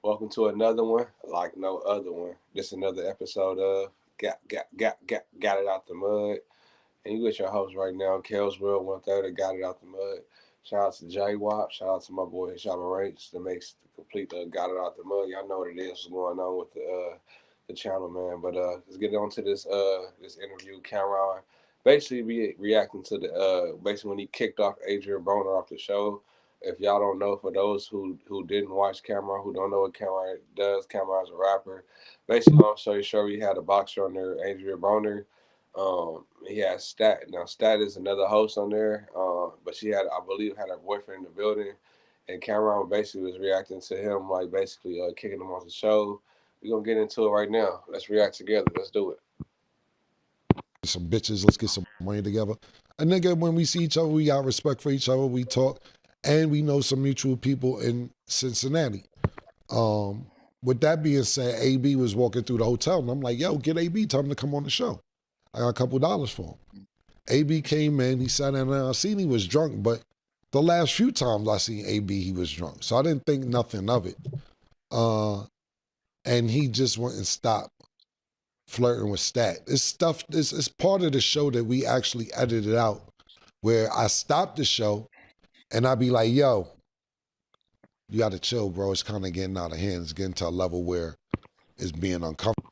Welcome to another one, like no other one. This another episode of Got It Out the Mud. And you with your host right now, Kels World 130, Got It Out the Mud. Shout out to J Wop. Shout out to my boy Shabba Ranks that makes the complete Got It Out the Mud. Y'all know what it is, what's going on with the channel, man. But let's get on to this interview. Camron basically reacting to the basically when he kicked off Adrien Broner off the show. If y'all don't know, for those who didn't watch Camron, who don't know what Camron does, Camron's a rapper. Basically, long story short, he had a boxer on there, Adrien Broner. He has Stat. Now Stat is another host on there. But she had, I believe, had her boyfriend in the building, and Cameron basically was reacting to him, like basically kicking him off the show. We're gonna get into it right now. Let's react together. Let's do it. Some bitches. Let's get some money together. A nigga, when we see each other, we got respect for each other. We talk, and we know some mutual people in Cincinnati. Um, with that being said, AB was walking through the hotel, and I'm like, "Yo, get AB. Tell him to come on the show. I got a couple dollars for him." AB came in. He sat down, and I seen he was drunk, but the last few times I seen AB, he was drunk, so I didn't think nothing of it. Uh, and he just went and stopped flirting with Stat. It's stuff. It's part of the show that we actually edited out, where I stop the show and I be like, "Yo, you got to chill, bro. It's kind of getting out of hand. It's getting to a level where it's being uncomfortable."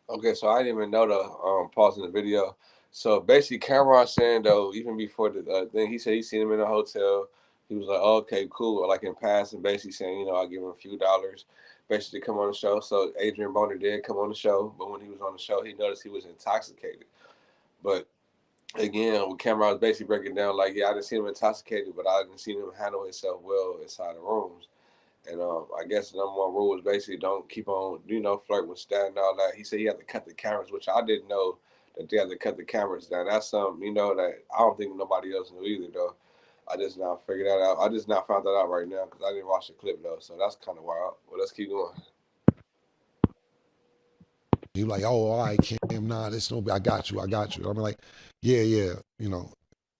Okay, so I didn't even know the pause in the video. So basically, Cameron saying though, even before the thing, he said he seen him in a hotel. He was like, oh, "Okay, cool." Like in passing, basically saying, I'll give him a few dollars, basically to come on the show. So Adrien Broner did come on the show, but when he was on the show, he noticed he was intoxicated. But again, with Cameron was basically breaking down like, yeah, I didn't see him intoxicated, but I didn't see him handle himself well inside the rooms. And I guess the number one rule is basically don't keep on, flirting with Stat and all that. He said he had to cut the cameras, which I didn't know that they had to cut the cameras down. That's something, that I don't think nobody else knew either, though. I just now figured that out. I just now found that out right now because I didn't watch the clip, though. So that's kind of wild. Well, let's keep going. He like, "Oh, all right, Cam, nah, this no, I got you, I got you." I'm like, "Yeah, yeah,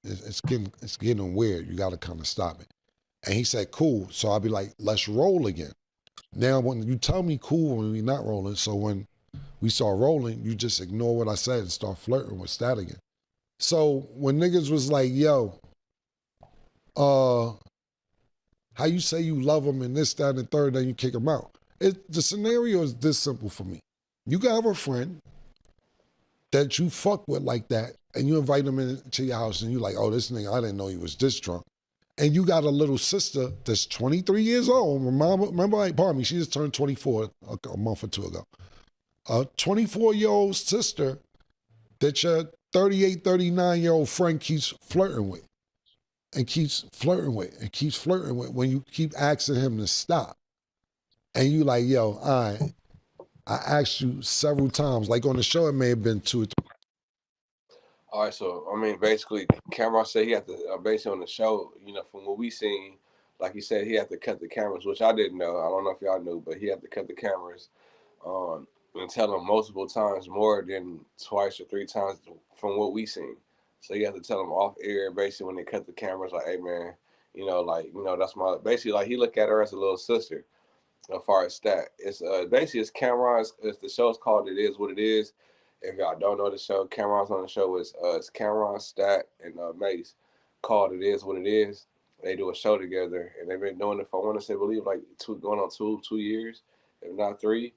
it's getting weird. You got to kind of stop it." And he said, "Cool." So I'll be like, "Let's roll again." Now, when you tell me cool when we're not rolling, so when we start rolling, you just ignore what I said and start flirting with Stat again. So when niggas was like, "Yo, uh, how you say you love him and this, that, and the third, then you kick him out?" The scenario is this simple for me. You got a friend that you fuck with like that, and you invite him into your house, and you like, "Oh, this nigga, I didn't know he was this drunk." And you got a little sister that's 23 years old. Remember, pardon me, she just turned 24 a month or two ago. A 24-year-old sister that your 38, 39-year-old friend keeps flirting with and keeps flirting with and keeps flirting with when you keep asking him to stop. And you like, "Yo, I asked you several times, like on the show, it may have been two or three." All right, so I mean, basically, Cameron said he had to basically on the show. From what we seen, like he said, he had to cut the cameras, which I didn't know. I don't know if y'all knew, but he had to cut the cameras and tell him multiple times, more than twice or three times from what we seen. So you have to tell him off air, basically when they cut the cameras, like, "Hey man, that's my basically like he looked at her as a little sister." As far as Stat, it's basically it's Cameron's. It's the show's called "It Is What It Is." If y'all don't know the show, Cameron's on the show is it's Cameron, Stat, and Mace, called "It Is What It Is." They do a show together, and they've been doing it for, I want to say, believe like going on two years, if not three.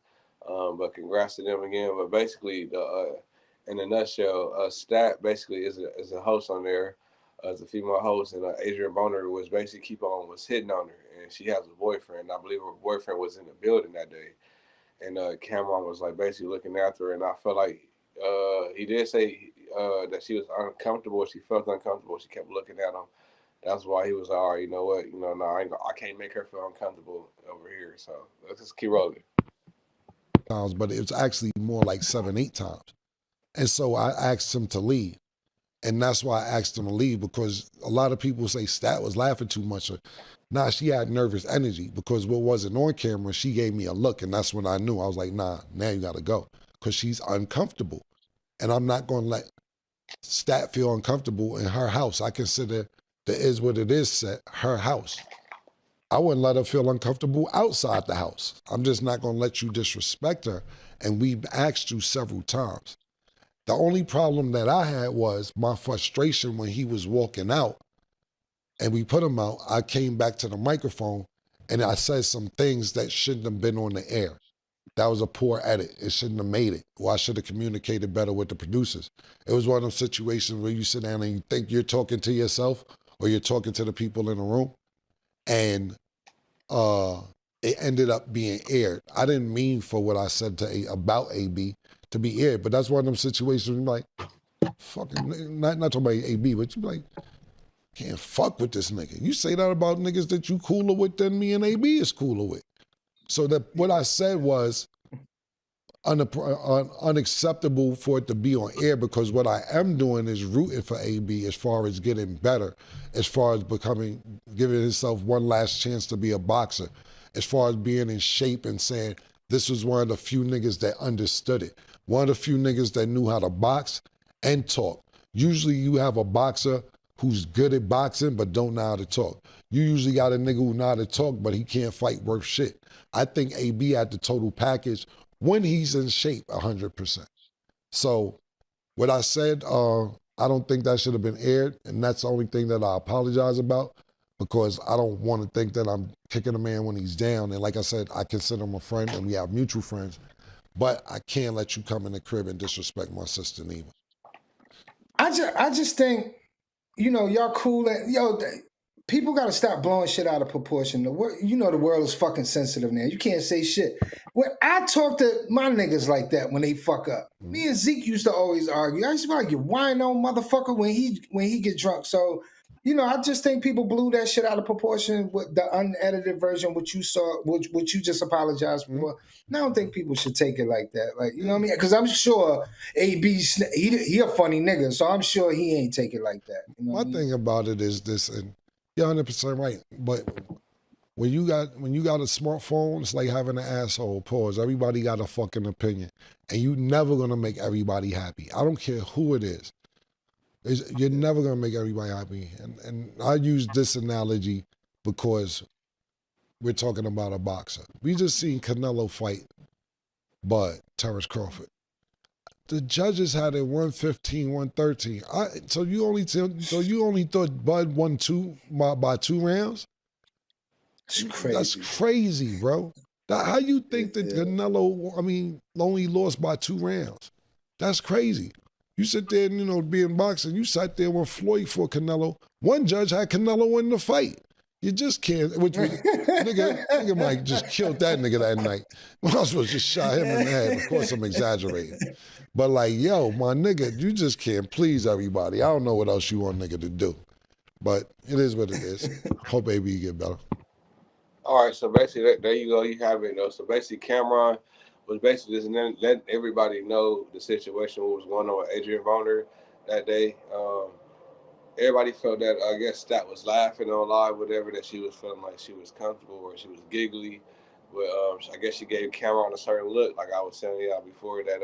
But congrats to them again. But basically, the in a nutshell, Stat basically is a host on there, as a female host, and Adrien Broner was basically was hitting on her, and she has a boyfriend. I believe her boyfriend was in the building that day, and Cameron was like basically looking after her, and I felt like he did say that she was uncomfortable. She felt uncomfortable. She kept looking at him. That's why he was like, all right, you know what, no, I can't make her feel uncomfortable over here. So let's just keep rolling. Times, but it was actually more like 7, 8 times. And so I asked him to leave. And that's why I asked him to leave, because a lot of people say Stat was laughing too much. Nah, she had nervous energy because what wasn't on camera, she gave me a look. And that's when I knew. I was like, nah, now you got to go, because she's uncomfortable. And I'm not going to let Stat feel uncomfortable in her house. I consider the Is What It Is set her house. I wouldn't let her feel uncomfortable outside the house. I'm just not gonna let you disrespect her. And we've asked you several times. The only problem that I had was my frustration when he was walking out and we put him out. I came back to the microphone and I said some things that shouldn't have been on the air. That was a poor edit. It shouldn't have made it. Or I should have communicated better with the producers. It was one of those situations where you sit down and you think you're talking to yourself or you're talking to the people in the room. And uh, it ended up being aired. I didn't mean for what I said about AB to be aired, but that's one of them situations where you're like, fucking, not talking about AB, but you're like, can't fuck with this nigga. You say that about niggas that you cooler with than me and AB is cooler with. So that what I said was unacceptable for it to be on air, because what I am doing is rooting for AB as far as getting better, as far as giving himself one last chance to be a boxer, as far as being in shape and saying this was one of the few niggas that understood it, one of the few niggas that knew how to box and talk. Usually you have a boxer who's good at boxing but don't know how to talk. You usually got a nigga who know how to talk but he can't fight worth shit. I think AB had the total package when he's in shape 100%. So what I said, I don't think that should have been aired, and that's the only thing that I apologize about, because I don't want to think that I'm kicking a man when he's down. And like I said, I consider him a friend and we have mutual friends, but I can't let you come in the crib and disrespect my sister neither. I just think, y'all cool. People got to stop blowing shit out of proportion. The world is fucking sensitive now. You can't say shit. When I talk to my niggas like that when they fuck up, me and Zeke used to always argue. I used to be like, you whine on motherfucker when he get drunk. So, I just think people blew that shit out of proportion with the unedited version, which you saw, which you just apologized for. And I don't think people should take it like that. Like, you know what I mean? Because I'm sure AB's he a funny nigga, so I'm sure he ain't take it like that. You know My thing about it is this, and you're 100% right, but when you got a smartphone, it's like having an asshole. Pause. Everybody got a fucking opinion, and you never gonna make everybody happy. I don't care who it is. You're never gonna make everybody happy. And I use this analogy because we're talking about a boxer. We just seen Canelo fight Terrence Crawford. The judges had it 115, 113. So you only thought Bud won by 2 rounds? It's crazy. That's crazy, bro. How you think that Canelo, only lost by 2 rounds? That's crazy. You sit there and, being boxing, you sat there when Floyd fought Canelo. One judge had Canelo win the fight. You just can't, nigga might just killed that nigga that night. I was supposed to just shot him in the head. Of course I'm exaggerating. But like, yo, my nigga, you just can't please everybody. I don't know what else you want nigga to do. But it is what it is. Hope baby you get better. All right, so basically, there you go. You have it, though. So basically, Camron was basically just letting everybody know the situation, what was going on with Adrien Broner that day. Everybody felt that, I guess, Stat was laughing on live, whatever, that she was feeling like she was comfortable or she was giggly. But I guess she gave Camron a certain look, like I was telling y'all before, that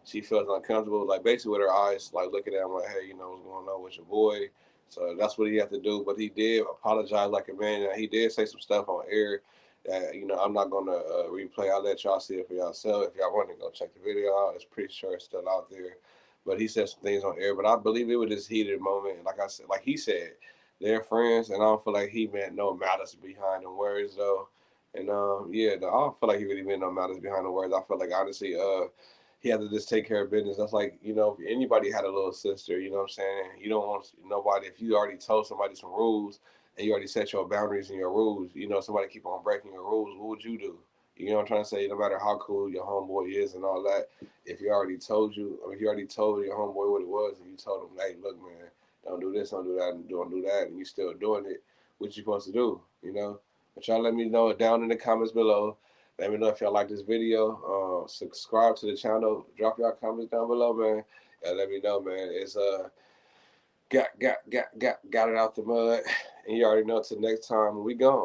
she felt uncomfortable, like basically with her eyes, like looking at him like, hey, what's going on with your boy? So that's what he had to do. But he did apologize like a man. And he did say some stuff on air that, I'm not going to replay. I'll let y'all see it for yourself. If y'all want to go check the video out, it's pretty sure it's still out there. But he said some things on air. But I believe it was this heated moment. Like I said, like he said, they're friends. And I don't feel like he meant no malice behind the words, though. And I don't feel like he really meant no malice behind the words. I feel like, honestly, he had to just take care of business. That's like, if anybody had a little sister, you know what I'm saying? You don't want nobody, if you already told somebody some rules and you already set your boundaries and your rules, somebody keep on breaking your rules, what would you do? You know what I'm trying to say? No matter how cool your homeboy is and all that, if you already told if you already told your homeboy what it was and you told him, hey, look, man, don't do this, don't do that, and don't do that, and you still doing it, what you supposed to do, But y'all let me know down in the comments below. Let me know if y'all like this video. Subscribe to the channel. Drop y'all comments down below, man. And let me know, man. It's got it out the mud. And you already know, till next time we gone.